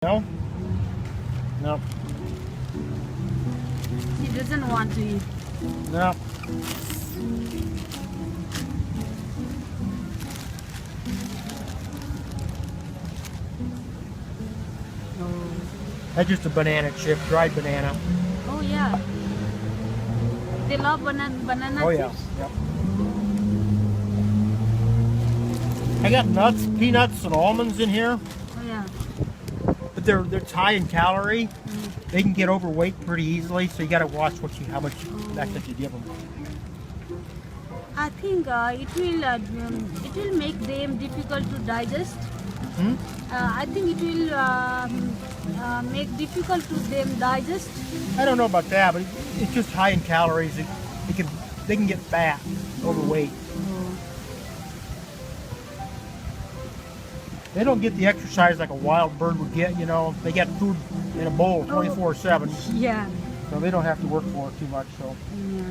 No? No. He doesn't want to eat. No. That's just a banana chip, dried banana. Oh yeah. They love banana Oh yeah. chips. Yep. I got nuts, peanuts, and almonds in here, Oh yeah. but they're high in calorie. They can get overweight pretty easily, so you got to watch how much that you give them. I think it will make them difficult to digest. Hmm? I think it will make difficult to them digest. I don't know about that, but it's just high in calories. They can get fat, overweight. They don't get the exercise like a wild bird would get. You know, they get food in a bowl 24/7, Yeah. so they don't have to work for it too much. So. Yeah.